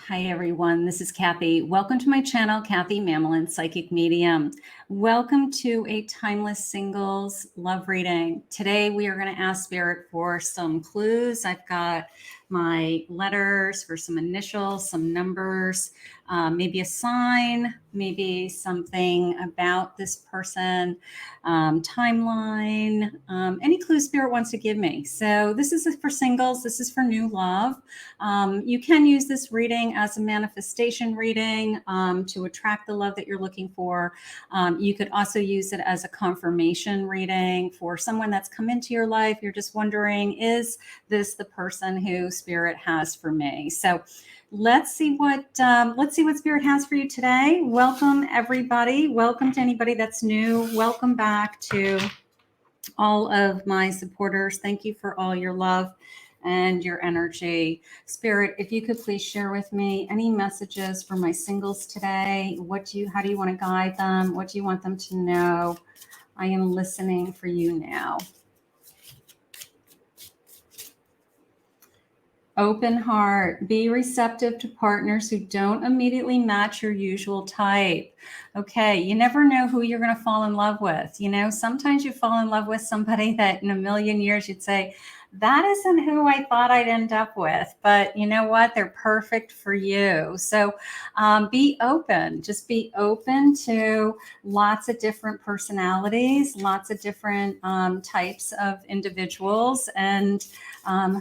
Hi everyone, this is Kathy. Welcome to my channel, Kathy Mamelin, Psychic Medium. Welcome to a timeless singles love reading. Today we are going to ask Spirit for some clues. I've got my letters for some initials, some numbers, maybe a sign, maybe something about this person, timeline, any clues Spirit wants to give me. So this is for singles. This is for new love. You can use this reading as a manifestation reading to attract the love that you're looking for. You could also use it as a confirmation reading for someone that's come into your life. You're just wondering, is this the person who Spirit has for me? So let's see what Spirit has for you today. Welcome everybody. Welcome to anybody that's new. Welcome back to all of my supporters. Thank you for all your love and your energy. Spirit, if you could please share with me any messages for my singles today. How do you want to guide them? What do you want them to know? I am listening for you now. Open heart. Be receptive to partners who don't immediately match your usual type. Okay, you never know who you're going to fall in love with. You know, sometimes you fall in love with somebody that in a million years you'd say, that isn't who I thought I'd end up with. But you know what? They're perfect for you. So be open. Just be open to lots of different personalities, lots of different types of individuals, and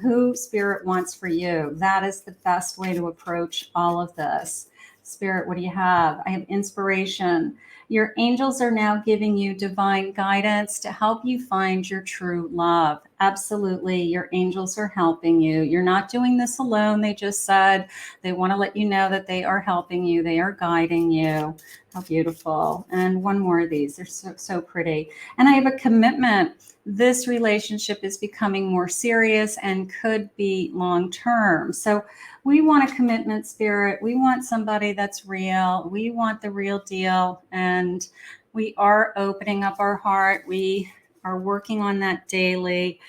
who Spirit wants for you. That is the best way to approach all of this. Spirit, what do you have? I have inspiration. Your angels are now giving you divine guidance to help you find your true love. Absolutely, your angels are helping you. You're not doing this alone. They just said they want to let you know that they are helping you. They are guiding you. How beautiful. And one more of these. They're so pretty. And I have a commitment. This relationship is becoming more serious and could be long-term. So we want a commitment, Spirit. We want somebody that's real. We want the real deal. And we are opening up our heart. We are working on that daily.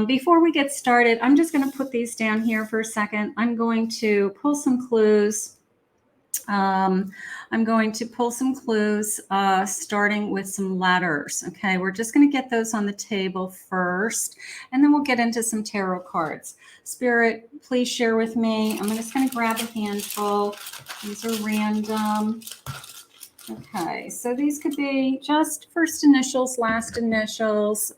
Before we get started, I'm just going to put these down here for a second. I'm going to pull some clues. I'm going to pull some clues, starting with some letters. Okay, we're just going to get those on the table first, and then we'll get into some tarot cards. Spirit, please share with me. I'm just going to grab a handful. These are random. Okay, so these could be just first initials, last initials.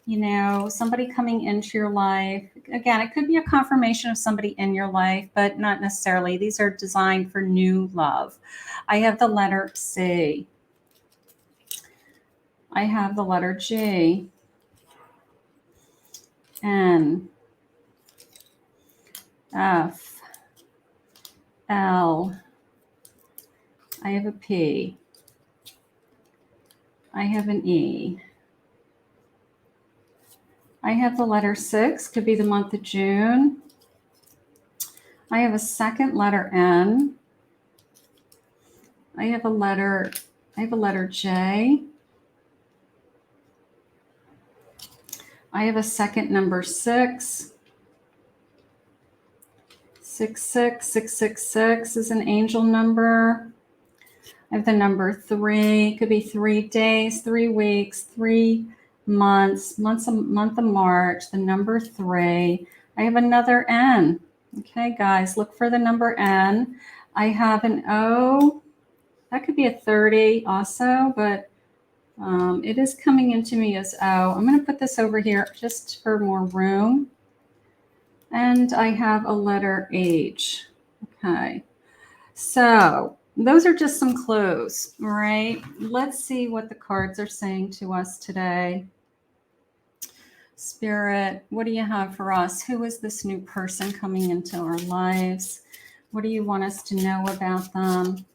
You know, somebody coming into your life. Again, it could be a confirmation of somebody in your life, but not necessarily. These are designed for new love. I have the letter C. I have the letter G. N. F. L. I have a P. I have an E. I have the letter 6, could be the month of June. I have a second letter N. I have a letter J. I have a second number 6. 66666 is an angel number. I have the number 3, could be 3 days, 3 weeks, 3 month of March, the number 3. I have another N. Okay, guys, look for the number N. I have an O. That could be a 30 also, but it is coming into me as O. I'm going to put this over here just for more room. And I have a letter H. Okay, so those are just some clues, right? Let's see what the cards are saying to us today. Spirit, what do you have for us? Who is this new person coming into our lives? What do you want us to know about them?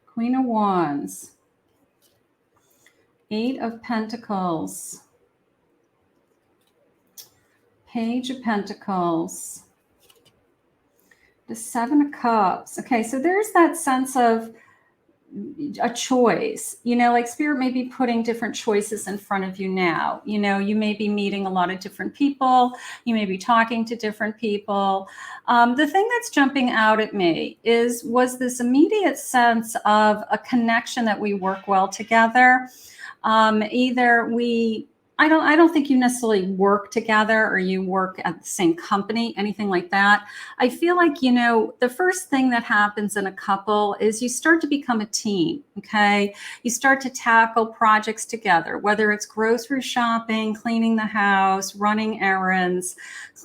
Queen of Wands. 8 of Pentacles. Page of Pentacles. The 7 of Cups. Okay, so there's that sense of a choice, you know, like Spirit may be putting different choices in front of you now. You know, you may be meeting a lot of different people. You may be talking to different people. The thing that's jumping out at me was this immediate sense of a connection that we work well together. I don't think you necessarily work together or you work at the same company, anything like that. I feel like, you know, the first thing that happens in a couple is you start to become a team, okay? You start to tackle projects together, whether it's grocery shopping, cleaning the house, running errands,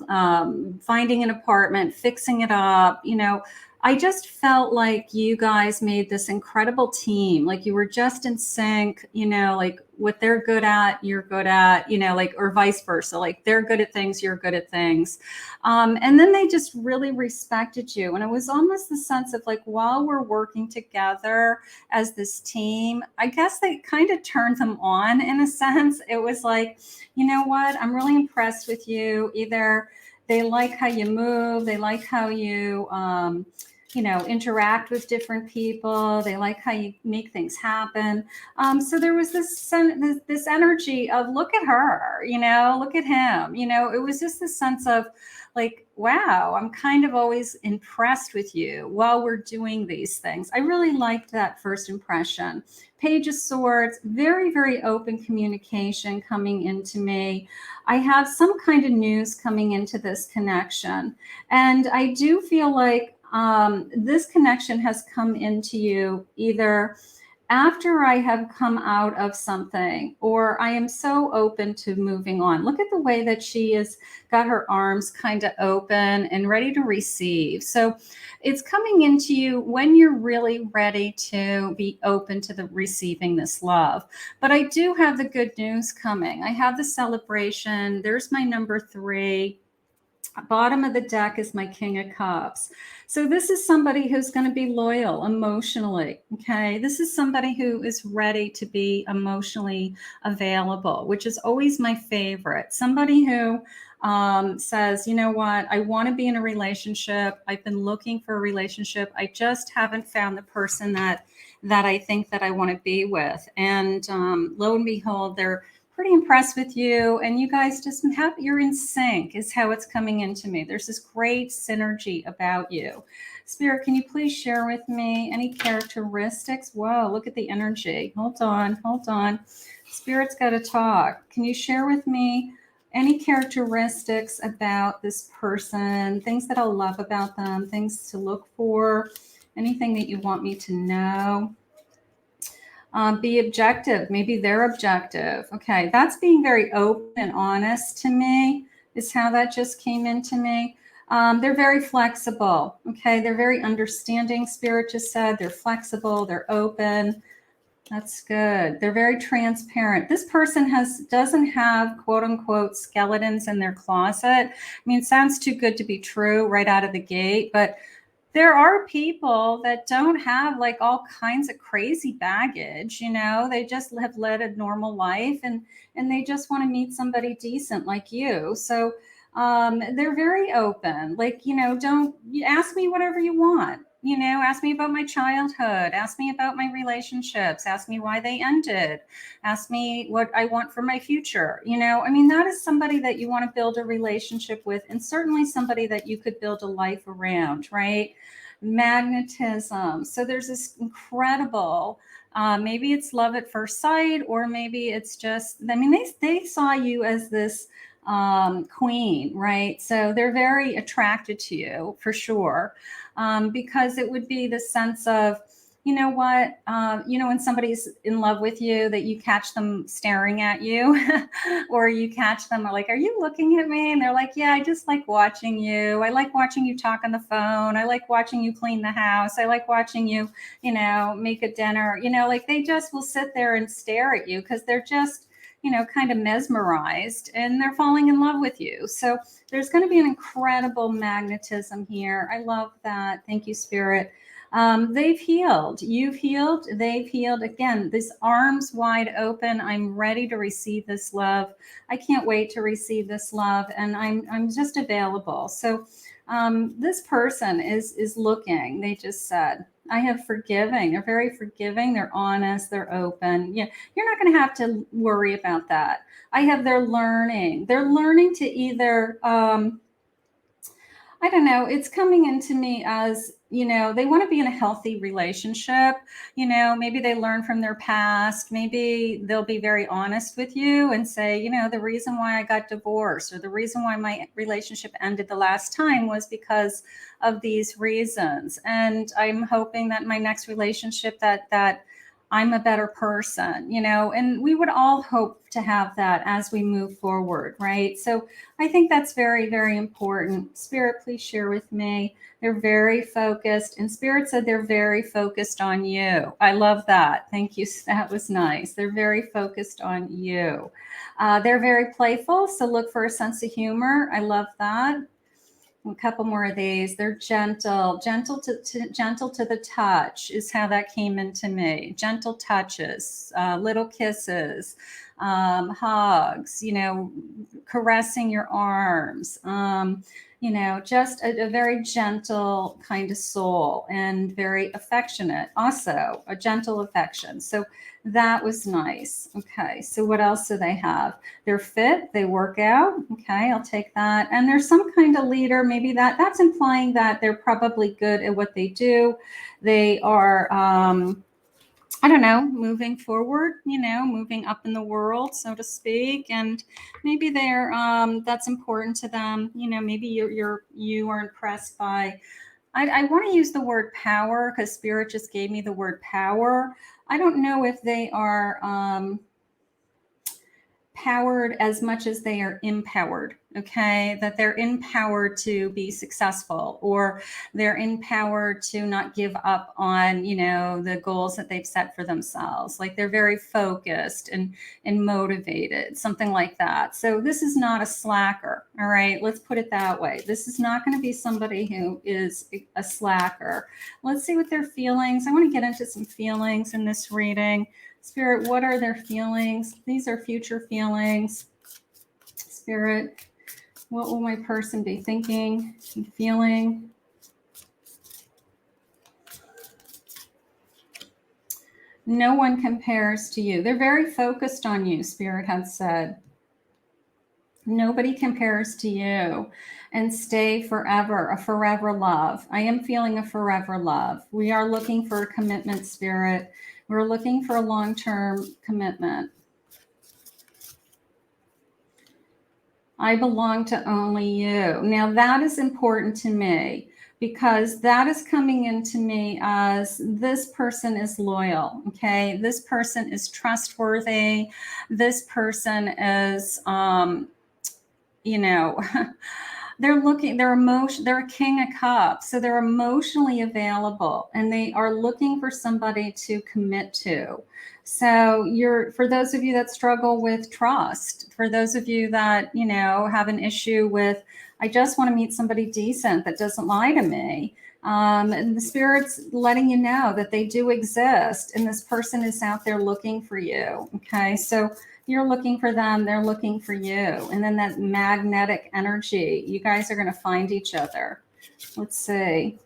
finding an apartment, fixing it up, you know. I just felt like you guys made this incredible team. Like you were just in sync, you know, like what they're good at, you're good at, you know, like, or vice versa. Like they're good at things, you're good at things. And then they just really respected you. And it was almost the sense of like, while we're working together as this team, I guess they kind of turned them on in a sense. It was like, you know what, I'm really impressed with you. Either they like how you move, they like how you, you know, interact with different people. They like how you make things happen. So there was this energy of, look at her, you know, look at him, you know. It was just this sense of like, wow, I'm kind of always impressed with you while we're doing these things. I really liked that first impression. Page of Swords, very, very open communication coming into me. I have some kind of news coming into this connection. And I do feel like this connection has come into you either after I have come out of something, or I am so open to moving on. Look at the way that she has got her arms kind of open and ready to receive. So it's coming into you when you're really ready to be open to the receiving this love. But I do have the good news coming. I have the Celebration. There's my number 3. Bottom of the deck is my King of Cups. So this is somebody who's going to be loyal emotionally. Okay. This is somebody who is ready to be emotionally available, which is always my favorite. Somebody who says, you know what, I want to be in a relationship. I've been looking for a relationship. I just haven't found the person that I think that I want to be with. And lo and behold, they're pretty impressed with you, and you guys just you're in sync is how it's coming into me. There's this great synergy about you. Spirit, can you please share with me any characteristics? Whoa, look at the energy. Hold on. Spirit's got to talk. Can you share with me any characteristics about this person, things that I'll love about them, things to look for, anything that you want me to know? Be objective. Maybe they're objective. Okay, that's being very open and honest to me is how that just came into me. They're very flexible. Okay, they're very understanding. Spirit just said they're flexible. They're open. That's good. They're very transparent. This person doesn't have quote unquote skeletons in their closet. I mean, it sounds too good to be true right out of the gate, but there are people that don't have like all kinds of crazy baggage, you know, they just have led a normal life and they just want to meet somebody decent like you. So they're very open. Like, you know, you ask me whatever you want, you know, ask me about my childhood, ask me about my relationships, ask me why they ended, ask me what I want for my future. You know, I mean, that is somebody that you want to build a relationship with, and certainly somebody that you could build a life around, right? Magnetism. So there's this incredible, maybe it's love at first sight, or maybe it's just, I mean, they saw you as this queen, right? So they're very attracted to you for sure, because it would be the sense of, you know what, you know, when somebody's in love with you, that you catch them staring at you or you catch them like, are you looking at me? And they're like, yeah, I just like watching you. I like watching you talk on the phone. I like watching you clean the house. I like watching you, you know, make a dinner, you know, like they just will sit there and stare at you because they're just, you know, kind of mesmerized and they're falling in love with you. So there's going to be an incredible magnetism here. I love that. Thank you, Spirit. They've healed. You've healed. They've healed. Again, this arms wide open. I'm ready to receive this love. I can't wait to receive this love, and I'm just available. So this person is looking. They just said, I have forgiving. They're very forgiving. They're honest. They're open. Yeah, you're not going to have to worry about that. I have their learning. They're learning to either, I don't know, it's coming into me as, they want to be in a healthy relationship. Maybe they learn from their past. Maybe they'll be very honest with you and say, the reason why I got divorced or the reason why my relationship ended the last time was because of these reasons. And I'm hoping that my next relationship that I'm a better person, and we would all hope to have that as we move forward, right? So I think that's very, very important. Spirit, please share with me. They're very focused, and Spirit said they're very focused on you. I love that. Thank you. That was nice. They're very focused on you. They're very playful, so look for a sense of humor. I love that. A couple more of these. They're gentle to the touch is how that came into me. Gentle touches, little kisses, hugs, caressing your arms, just a very gentle kind of soul and very affectionate. Also a gentle affection. So that was nice. Okay. So what else do they have? They're fit. They work out. Okay. I'll take that. And there's some kind of leader. Maybe that's implying that they're probably good at what they do. They are, I don't know, moving forward, moving up in the world, so to speak. And maybe they're, that's important to them. Maybe you are impressed by, I want to use the word power because Spirit just gave me the word power. I don't know if they are powered as much as they are empowered. Okay, that they're empowered to be successful, or they're empowered to not give up on, the goals that they've set for themselves. Like they're very focused and motivated, something like that. So this is not a slacker. All right, let's put it that way. This is not going to be somebody who is a slacker. Let's see what their feelings. I want to get into some feelings in this reading. Spirit, what are their feelings? These are future feelings. Spirit, what will my person be thinking and feeling? No one compares to you. They're very focused on you, Spirit has said. Nobody compares to you, and stay forever, a forever love. I am feeling a forever love. We are looking for a commitment, Spirit. We're looking for a long-term commitment. I belong to only you. Now that is important to me because that is coming into me as this person is loyal. Okay. This person is trustworthy. This person is, they're a king of cups. So they're emotionally available and they are looking for somebody to commit to. So for those of you that struggle with trust, for those of you that, have an issue with, I just want to meet somebody decent that doesn't lie to me. And the Spirit's letting you know that they do exist and this person is out there looking for you. Okay. So you're looking for them, they're looking for you. And then that magnetic energy, you guys are going to find each other. Let's see.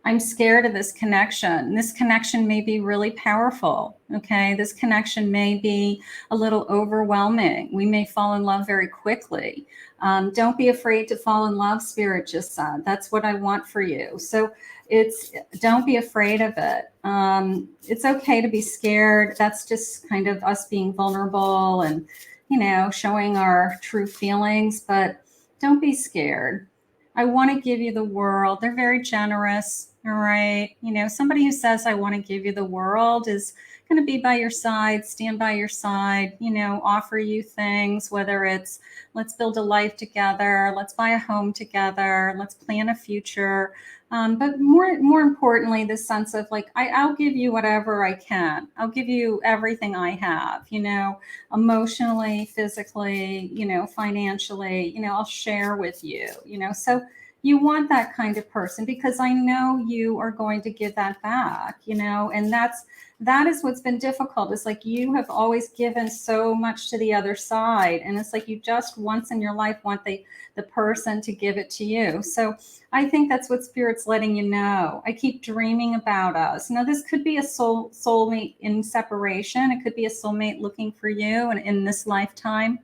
I'm scared of this connection. This connection may be really powerful. Okay. This connection may be a little overwhelming. We may fall in love very quickly. Don't be afraid to fall in love, Spirit just said. That's what I want for you. So don't be afraid of it. It's okay to be scared. That's just kind of us being vulnerable and, showing our true feelings, but don't be scared. I want to give you the world. They're very generous. All right. Somebody who says, I want to give you the world is going to be by your side, stand by your side, offer you things, whether it's let's build a life together, let's buy a home together, let's plan a future. But more importantly, this sense of like, I'll give you whatever I can. I'll give you everything I have, emotionally, physically, financially, I'll share with you, so you want that kind of person because I know you are going to give that back, you know, and that is what's been difficult. It's like you have always given so much to the other side. And it's like you just once in your life want the person to give it to you. So I think that's what Spirit's letting you know. I keep dreaming about us. Now, this could be a soulmate in separation. It could be a soulmate looking for you in this lifetime.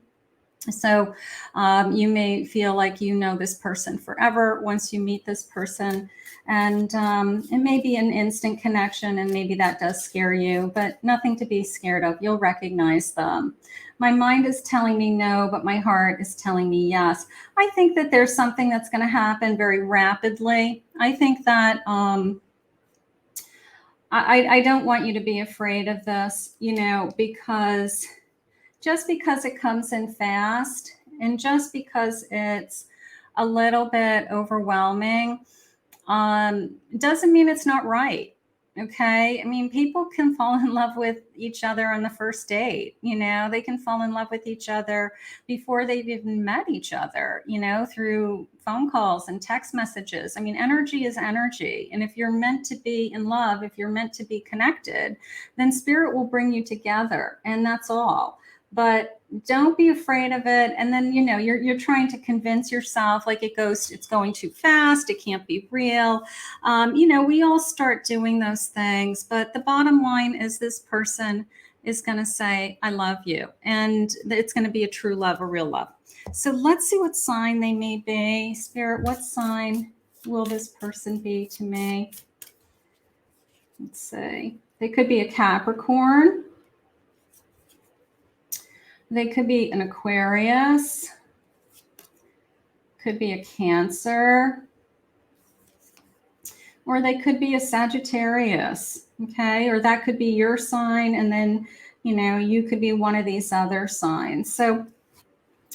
So you may feel like you know this person forever once you meet this person. And it may be an instant connection, and maybe that does scare you, but nothing to be scared of. You'll recognize them. My mind is telling me no, but my heart is telling me yes. I think that there's something that's going to happen very rapidly. I think that I don't want you to be afraid of this, you know, because just because it comes in fast and just because it's a little bit overwhelming doesn't mean it's not right. Okay. I mean, people can fall in love with each other on the first date. You know, they can fall in love with each other before they've even met each other, you know, through phone calls and text messages. I mean, energy is energy. And if you're meant to be in love, if you're meant to be connected, then Spirit will bring you together. And that's all. But don't be afraid of it. And then, you know, you're trying to convince yourself like it's going too fast. It can't be real. You know, we all start doing those things. But the bottom line is this person is going to say, I love you. And it's going to be a true love, a real love. So let's see what sign they may be. Spirit, what sign will this person be to me? Let's see. They could be a Capricorn. They could be an Aquarius, could be a Cancer, or they could be a Sagittarius, okay? Or that could be your sign, and then, you know, you could be one of these other signs. So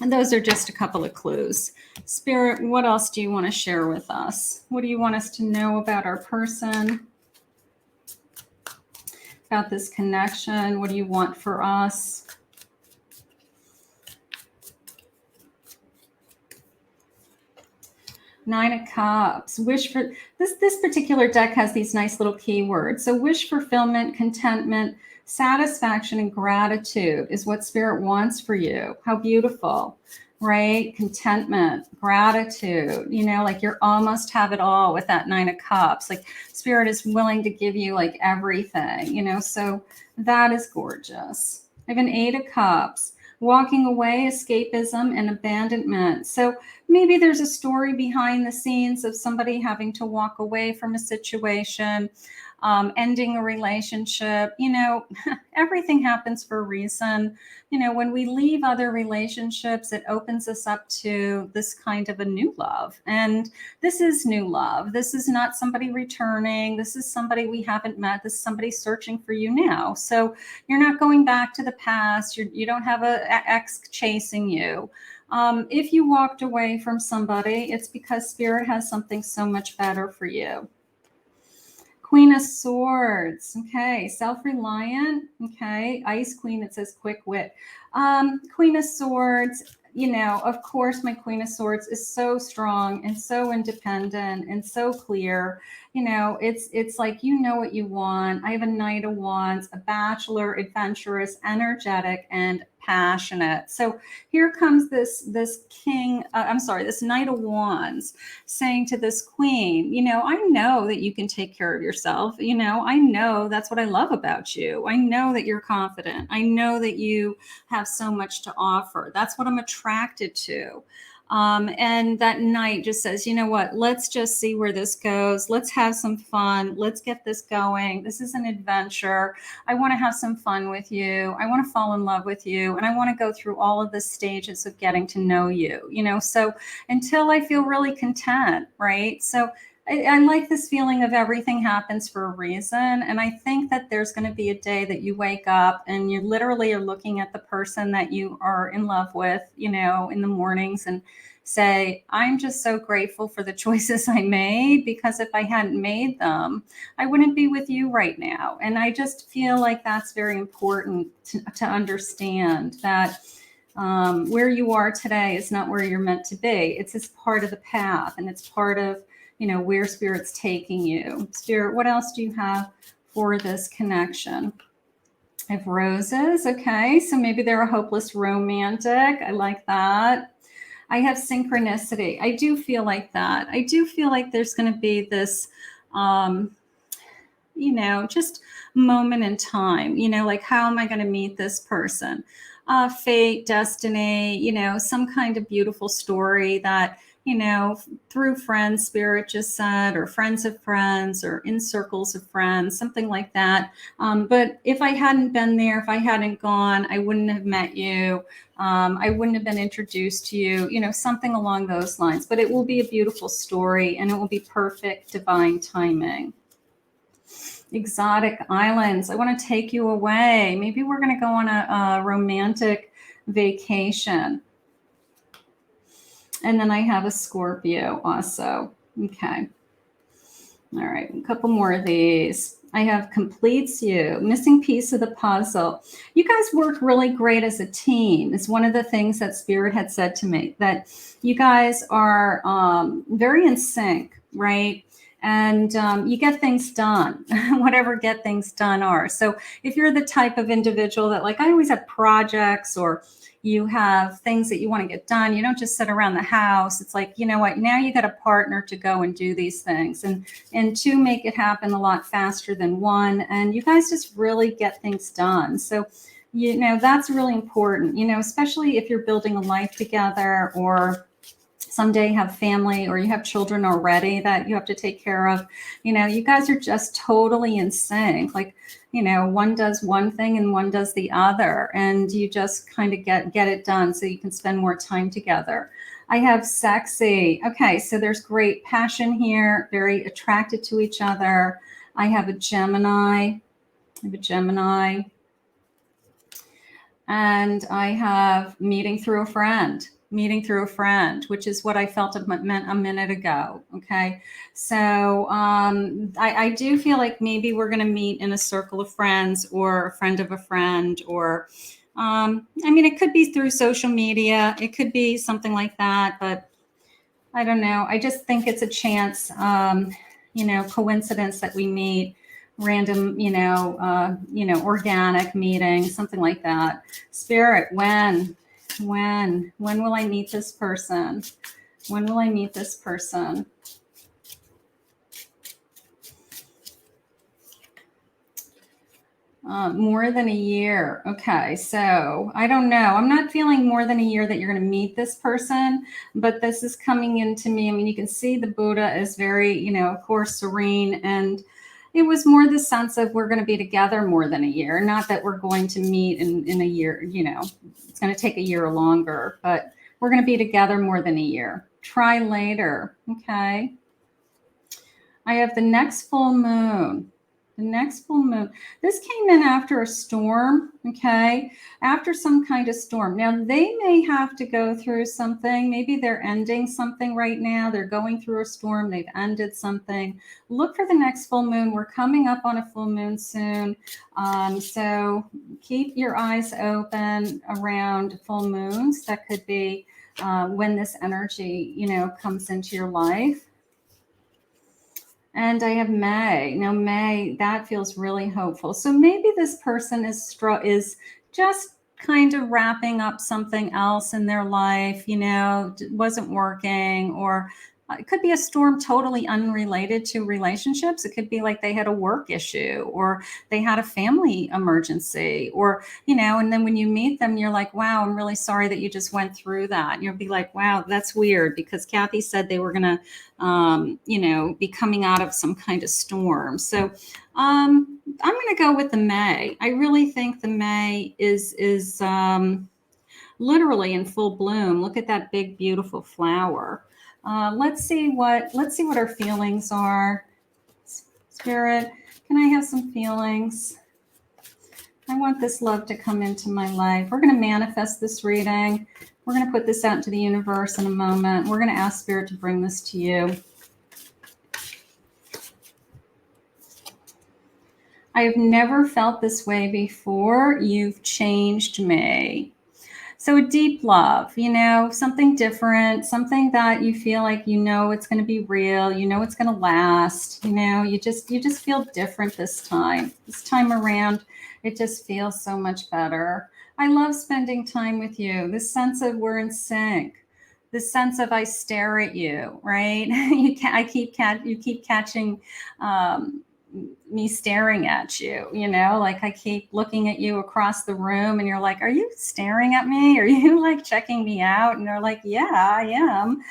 those are just a couple of clues. Spirit, what else do you want to share with us? What do you want us to know about our person? About this connection? What do you want for us? Nine of Cups. Wish for this particular deck has these nice little keywords. So wish fulfillment, contentment, satisfaction, and gratitude is what Spirit wants for you. How beautiful, right? Contentment, gratitude, you know, like you're almost have it all with that Nine of Cups. Like Spirit is willing to give you like everything, you know, so that is gorgeous. I have an Eight of Cups. Walking away, escapism, and abandonment. So maybe there's a story behind the scenes of somebody having to walk away from a situation, ending a relationship. You know, everything happens for a reason. You know, when we leave other relationships, it opens us up to this kind of a new love. And this is new love. This is not somebody returning. This is somebody we haven't met. This is somebody searching for you now. So you're not going back to the past. You don't have an ex chasing you. If you walked away from somebody, it's because Spirit has something so much better for you. Queen of Swords. Okay. Self-reliant. Okay. Ice Queen. It says quick wit. Queen of Swords. You know, of course, my Queen of Swords is so strong and so independent and so clear. You know, it's like, you know what you want. I have a Knight of Wands, a bachelor, adventurous, energetic, and passionate. So here comes this this Knight of Wands saying to this Queen, you know, I know that you can take care of yourself. You know, I know that's what I love about you. I know that you're confident. I know that you have so much to offer. That's what I'm attracted to. And that Knight just says, you know what, let's just see where this goes. Let's have some fun. Let's get this going. This is an adventure. I want to have some fun with you. I want to fall in love with you. And I want to go through all of the stages of getting to know you, you know, so until I feel really content, right? So I like this feeling of everything happens for a reason. And I think that there's going to be a day that you wake up and you literally are looking at the person that you are in love with, you know, in the mornings and say, I'm just so grateful for the choices I made, because if I hadn't made them, I wouldn't be with you right now. And I just feel like that's very important to understand that Where you are today is not where you're meant to be. It's just part of the path, and it's part of, you know, where Spirit's taking you. Spirit, what else do you have for this connection? I have roses. Okay, so maybe they're a hopeless romantic. I like that. I have synchronicity. I do feel like that. I do feel like there's going to be this, you know, just moment in time, you know, like, how am I going to meet this person? Fate, destiny, you know, some kind of beautiful story that, you know, through friends, Spirit just said, or friends of friends, or in circles of friends, something like that. But if I hadn't been there, if I hadn't gone, I wouldn't have met you. I wouldn't have been introduced to you, you know, something along those lines. But it will be a beautiful story, and it will be perfect divine timing. Exotic islands. I want to take you away. Maybe we're going to go on a romantic vacation. And then I have a Scorpio also. Okay. All right. A couple more of these. I have completes you, missing piece of the puzzle. You guys work really great as a team. It's one of the things that Spirit had said to me, that you guys are very in sync, right? And you get things done, whatever get things done are. So if you're the type of individual that, like, I always have projects, or you have things that you want to get done, you don't just sit around the house. It's like, you know what, now you got a partner to go and do these things, and two make it happen a lot faster than one. And you guys just really get things done. So, you know, that's really important, you know, especially if you're building a life together, or someday have family, or you have children already that you have to take care of. You know, you guys are just totally in sync. Like, you know, one does one thing and one does the other, and you just kind of get it done so you can spend more time together. I have sexy. Okay, so there's great passion here, very attracted to each other. I have a Gemini. And I have meeting through a friend, which is what I felt meant a minute ago. Okay. So I do feel like maybe we're going to meet in a circle of friends, or a friend of a friend, or I mean, it could be through social media. It could be something like that, but I don't know. I just think it's a chance, you know, coincidence that we meet, random, you know, organic meeting, something like that. Spirit, when will I meet this person? When will I meet this person? More than a year. Okay, so I don't know. I'm not feeling more than a year that you're going to meet this person, but this is coming into me. I mean, you can see the Buddha is very, you know, of course, serene, and it was more the sense of we're going to be together more than a year. Not that we're going to meet in a year, you know, it's going to take a year or longer, but we're going to be together more than a year. Try later. Okay. I have the next full moon. The next full moon. This came in after a storm, okay? After some kind of storm. Now, they may have to go through something. Maybe they're ending something right now. They're going through a storm. They've ended something. Look for the next full moon. We're coming up on a full moon soon. So keep your eyes open around full moons. That could be when this energy, you know, comes into your life. And I have May. Now, May, that feels really hopeful. So maybe this person is just kind of wrapping up something else in their life, you know, wasn't working, or it could be a storm totally unrelated to relationships. It could be like they had a work issue, or they had a family emergency, or, you know, and then when you meet them, you're like, wow, I'm really sorry that you just went through that. And you'll be like, wow, that's weird, because Kathy said they were going to, you know, be coming out of some kind of storm. So I'm going to go with the May. I really think the May is literally in full bloom. Look at that big, beautiful flower. Let's see what our feelings are. Spirit, can I have some feelings? I want this love to come into my life. We're going to manifest this reading. We're going to put this out into the universe in a moment. We're going to ask Spirit to bring this to you. I have never felt this way before. You've changed me. So a deep love, you know, something different, something that you feel like, you know, it's going to be real, you know, it's going to last, you know, you just feel different this time around. It just feels so much better. I love spending time with you. This sense of we're in sync, this sense of I stare at you, right? You keep catching, me staring at you, you know, like I keep looking at you across the room and you're like, are you staring at me? Are you like checking me out? And they're like, yeah, I am.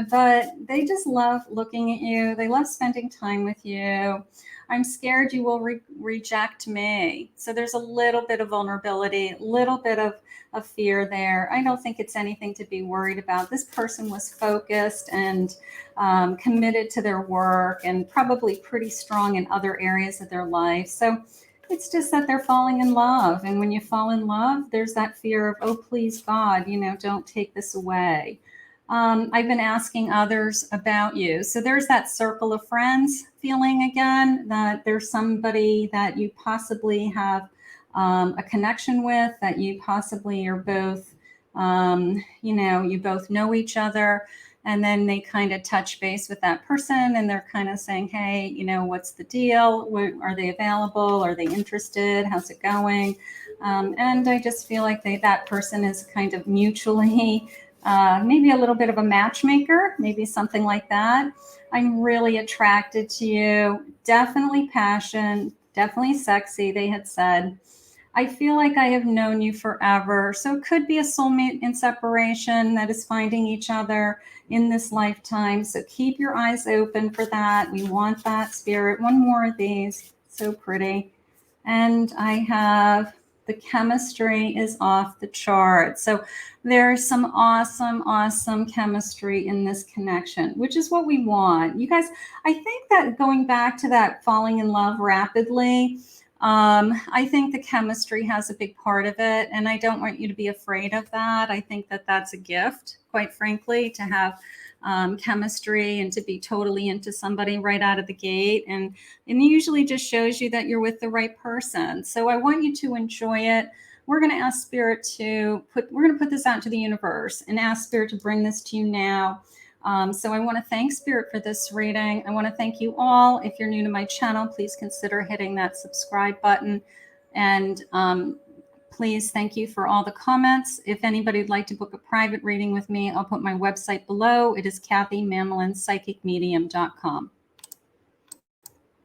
But they just love looking at you. They love spending time with you. I'm scared you will reject me. So there's a little bit of vulnerability, a little bit of fear there. I don't think it's anything to be worried about. This person was focused and committed to their work and probably pretty strong in other areas of their life. So it's just that they're falling in love. And when you fall in love, there's that fear of, oh, please, God, you know, don't take this away. I've been asking others about you. So there's that circle of friends feeling again, that there's somebody that you possibly have a connection with, that you possibly are both, you know, you both know each other. And then they kind of touch base with that person and they're kind of saying, hey, you know, what's the deal? Are they available? Are they interested? How's it going? And I just feel like that person is kind of mutually, maybe a little bit of a matchmaker, maybe something like that. I'm really attracted to you. Definitely passion, definitely sexy, they had said. I feel like I have known you forever. So it could be a soulmate in separation that is finding each other in this lifetime. So keep your eyes open for that. We want that, spirit. One more of these. So pretty. And I have the chemistry is off the chart. So there's some awesome, awesome chemistry in this connection, which is what we want. You guys, I think that going back to that falling in love rapidly, I think the chemistry has a big part of it, and I don't want you to be afraid of that. I think that that's a gift, quite frankly, to have chemistry and to be totally into somebody right out of the gate. And it usually just shows you that you're with the right person. So I want you to enjoy it. We're going to ask Spirit we're going to put this out to the universe and ask Spirit to bring this to you now. So I want to thank Spirit for this reading. I want to thank you all. If you're new to my channel, please consider hitting that subscribe button. And please, thank you for all the comments. If anybody would like to book a private reading with me, I'll put my website below. It is KathyMamlinPsychicMedium.com.